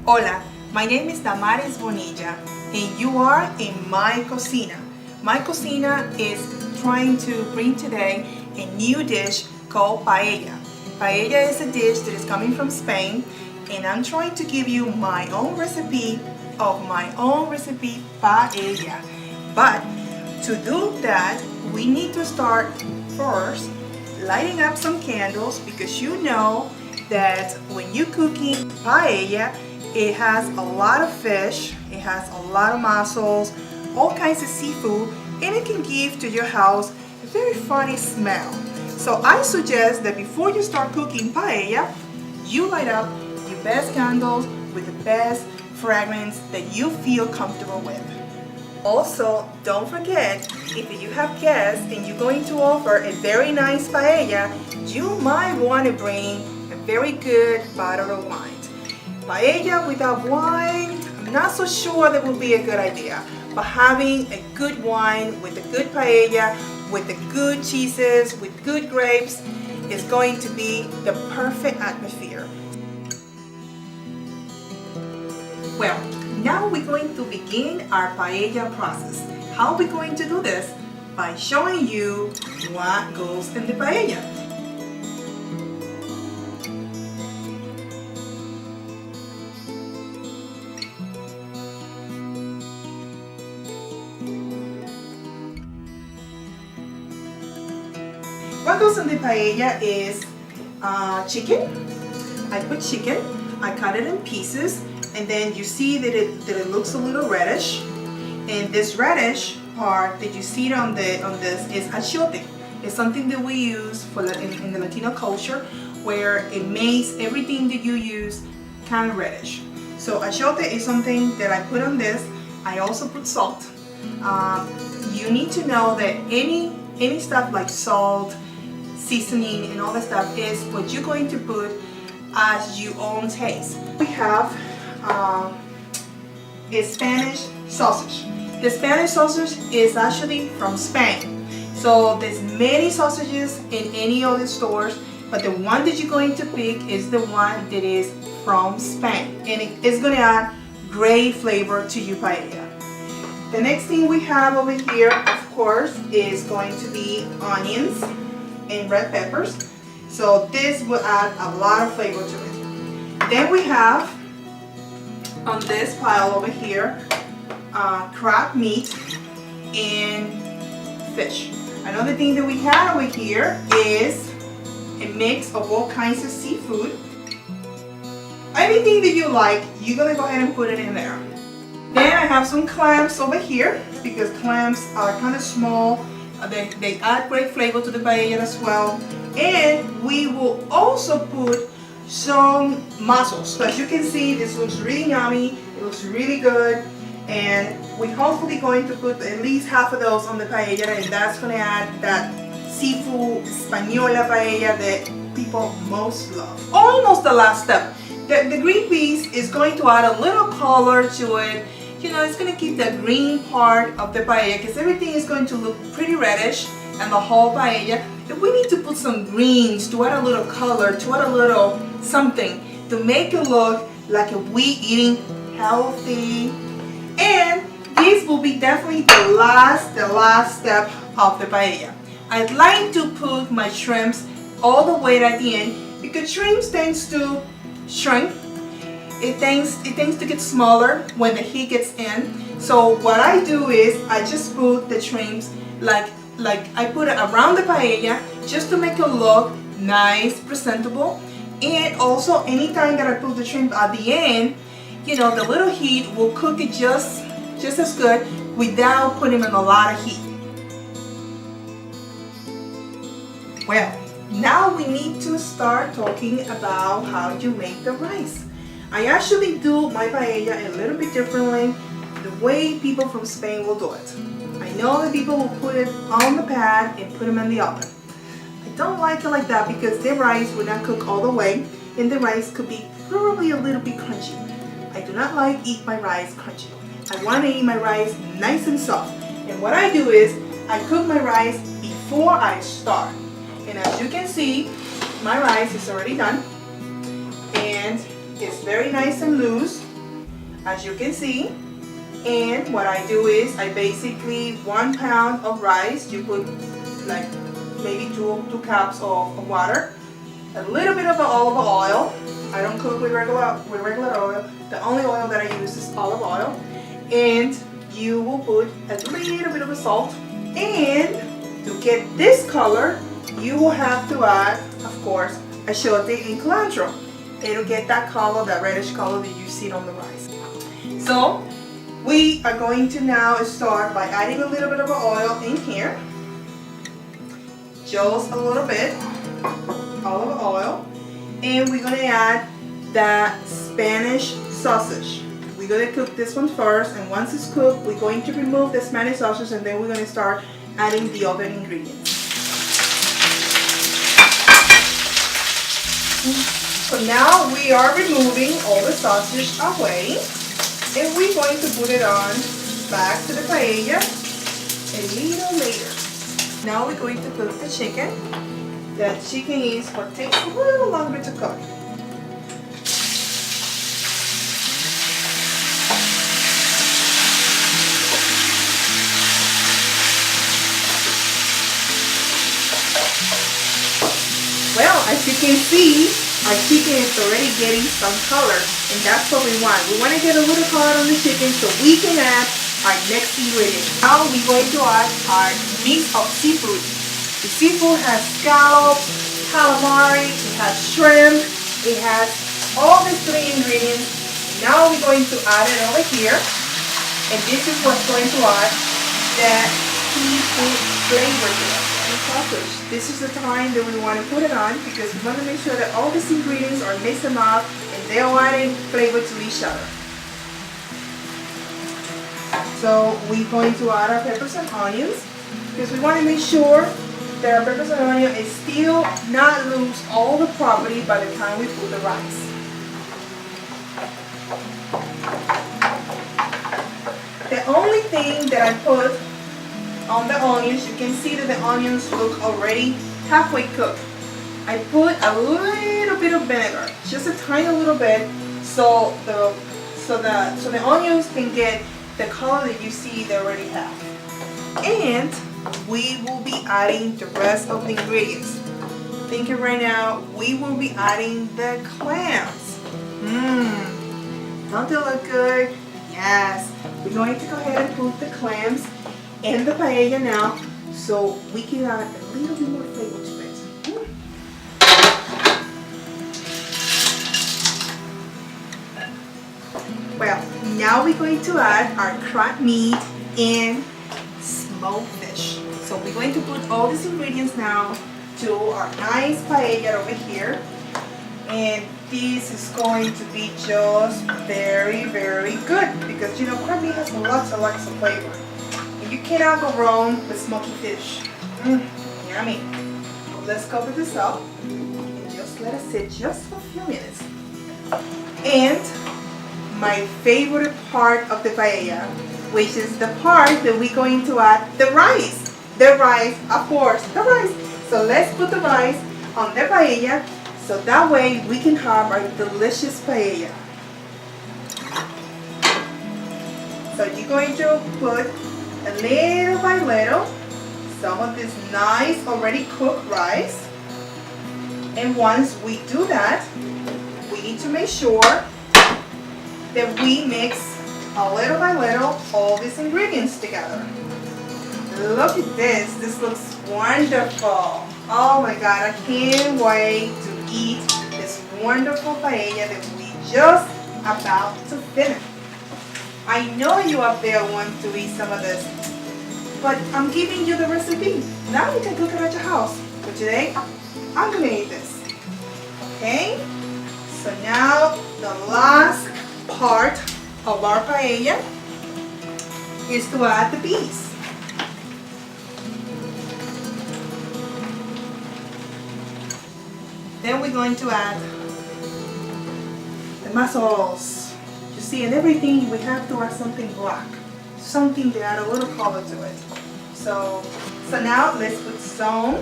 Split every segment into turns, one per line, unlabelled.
Hola, my name is Damaris Bonilla and you are in My Cocina. My Cocina is trying to bring today a new dish called paella. Paella is a dish that is coming from Spain and I'm trying to give you my own recipe of my own recipe paella. But to do that, we need to start first lighting up some candles because you know that when you're cooking paella, it has a lot of fish, it has a lot of mussels, all kinds of seafood, and it can give to your house a very funny smell. So I suggest that before you start cooking paella, you light up your best candles with the best fragrance that you feel comfortable with. Also, don't forget, if you have guests and you're going to offer a very nice paella, you might want to bring a very good bottle of wine. Paella without wine, I'm not so sure that will be a good idea. But having a good wine with a good paella, with the good cheeses, with good grapes, is going to be the perfect atmosphere. Well, now we're going to begin our paella process. How are we going to do this? By showing you what goes in the paella. What goes in the paella is chicken. I put chicken, I cut it in pieces, and then you see that it looks a little reddish. And this reddish part that you see on this is achiote. It's something that we use in the Latino culture where it makes everything that you use kind of reddish. So achiote is something that I put on this. I also put salt. You need to know that any stuff like salt, seasoning and all that stuff is what you're going to put as your own taste. We have a Spanish sausage. The Spanish sausage is actually from Spain. So there's many sausages in any of the stores, but the one that you're going to pick is the one that is from Spain. And it is going to add great flavor to your paella. The next thing we have over here, of course, is going to be onions and red peppers. So this will add a lot of flavor to it. Then we have on this pile over here crab meat and fish. Another thing that we have over here is a mix of all kinds of seafood. Anything that you like, you're gonna go ahead and put it in there. Then I have some clams over here because clams are kind of small. They add great flavor to the paella as well. And we will also put some mussels. So as you can see, this looks really yummy. It looks really good. And we're hopefully going to put at least half of those on the paella, and that's going to add that seafood española paella that people most love. Almost the last step. The green peas is going to add a little color to it. You know, it's going to keep the green part of the paella because everything is going to look pretty reddish and the whole paella. But we need to put some greens to add a little color, to add a little something to make it look like we eating healthy. And this will be definitely the last step of the paella. I'd like to put my shrimps all the way at the end because shrimps tends to shrink. It tends to get smaller when the heat gets in. So what I do is I just put the shrimps like I put it around the paella just to make it look nice, presentable. And also anytime that I put the shrimp at the end, you know, the little heat will cook it just as good without putting in a lot of heat. Well, now we need to start talking about how you make the rice. I actually do my paella a little bit differently the way people from Spain will do it. I know that people will put it on the pan and put them in the oven. I don't like it like that because the rice will not cook all the way and the rice could be probably a little bit crunchy. I do not like eat my rice crunchy. I want to eat my rice nice and soft. And what I do is I cook my rice before I start. And as you can see, my rice is already done. And it's very nice and loose. as you can see. And what I do is I basically 1 pound of rice, you put like maybe two cups of water, a little bit of olive oil. I don't cook with regular oil. The only oil that I use is olive oil. And you will put a little bit of salt. And to get this color, you will have to add, of course, achiote and cilantro. It'll get that color, that reddish color that you see on the rice. So we are going to now start by adding a little bit of oil in here. Just a little bit, olive oil. And we're going to add the Spanish sausage. We're going to cook this one first, and once it's cooked, we're going to remove the Spanish sausage, and then we're going to start adding the other ingredients. So now we are removing all the sausage away, and we're going to put it on back to the paella a little later. Now we're going to cook the chicken. The chicken is what takes a little longer to cook. Well, as you can see, our chicken is already getting some color, and that's what we want. We want to get a little color on the chicken so we can add our next ingredient. Now we're going to add our mix of seafood. The seafood has scallops, calamari, it has shrimp, it has all these 3 ingredients. Now we're going to add it over here, and this is what's going to add the seafood flavor to it. Sausage. This is the time that we want to put it on because we want to make sure that all these ingredients are mixed enough and they're adding flavor to each other. So we're going to add our peppers and onions because we want to make sure that our peppers and onions is still not lose all the property by the time we put the rice. The only thing that I put on the onions, you can see that the onions look already halfway cooked. I put a little bit of vinegar, just a tiny little bit, so the onions can get the color that you see they already have. And we will be adding the rest of the ingredients. Thinking right now, we will be adding the clams. Don't they look good? Yes. We're going to go ahead and put the clams in the paella now, so we can add a little bit more flavor to it. Well, now we're going to add our crab meat and smoked fish. So we're going to put all these ingredients now to our nice paella over here, and this is going to be just very, very good because you know crab meat has lots and lots of flavor. You cannot go wrong with smoky fish. Yummy. Let's cover this up and just let it sit just for a few minutes. And my favorite part of the paella, which is the part that we're going to add the rice. The rice, of course, the rice. So let's put the rice on the paella so that way we can have our delicious paella. So you're going to put a little by little some of this nice already cooked rice, and once we do that, we need to make sure that we mix a little by little all these ingredients together. Look at this looks wonderful. Oh my god, I can't wait to eat this wonderful paella that we just about to finish. I know you up there want to eat some of this, but I'm giving you the recipe. Now you can cook it at your house. But today, I'm gonna eat this. Okay? So now the last part of our paella is to add the peas. Then we're going to add the mussels. You see, in everything we have to add something black, something to add a little color to it. So now let's put some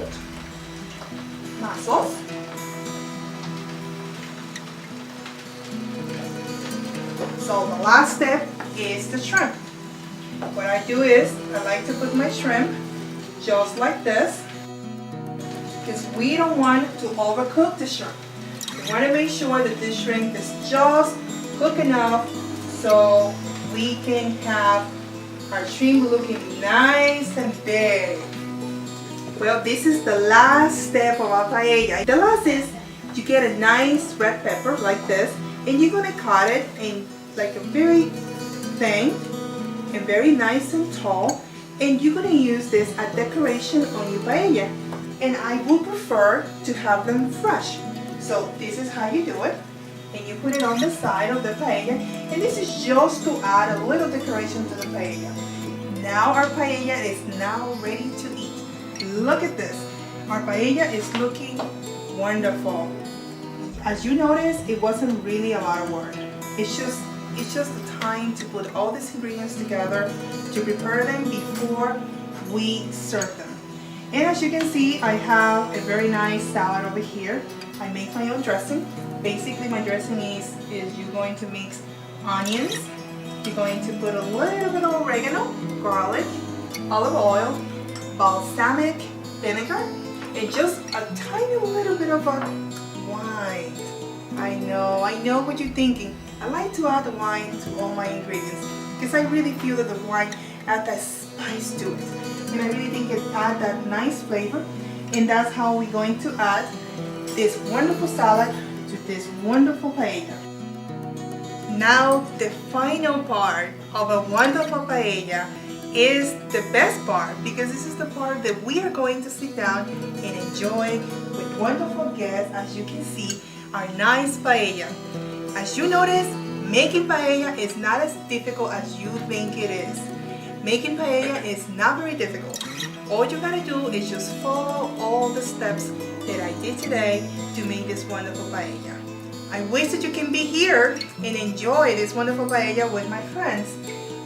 mussels. So the last step is the shrimp. What I do is I like to put my shrimp just like this, because we don't want to overcook the shrimp. We want to make sure that this shrimp is just cooked enough so we can have our shrimp looking nice and big. Well, this is the last step of our paella. The last is you get a nice red pepper like this, and you're going to cut it in like a very thin and very nice and tall, and you're going to use this as decoration on your paella. And I would prefer to have them fresh. So this is how you do it, and you put it on the side of the paella, and this is just to add a little decoration to the paella. Now our paella is now ready to eat. Look at this. Our paella is looking wonderful. As you notice, it wasn't really a lot of work. It's just the time to put all these ingredients together, to prepare them before we serve them. And as you can see, I have a very nice salad over here. I make my own dressing. Basically, my dressing is you're going to mix onions. You're going to put a little bit of oregano, garlic, olive oil, balsamic vinegar, and just a tiny little bit of wine. I know what you're thinking. I like to add the wine to all my ingredients because I really feel that the wine adds that spice to it. And I really think it adds that nice flavor. And that's how we're going to add this wonderful salad to this wonderful paella. Now the final part of a wonderful paella is the best part, because this is the part that we are going to sit down and enjoy with wonderful guests. As you can see, our nice paella. As you notice, making paella is not as difficult as you think it is. Making paella is not very difficult. All you gotta do is just follow all the steps that I did today to make this wonderful paella. I wish that you can be here and enjoy this wonderful paella with my friends,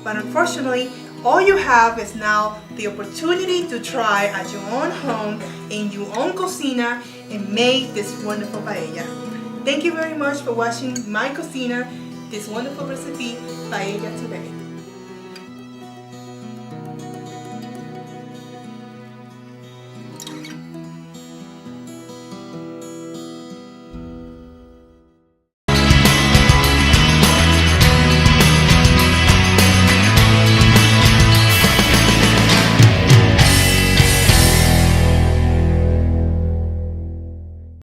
but unfortunately, all you have is now the opportunity to try at your own home, in your own cocina, and make this wonderful paella. Thank you very much for watching my cocina, this wonderful recipe, paella today.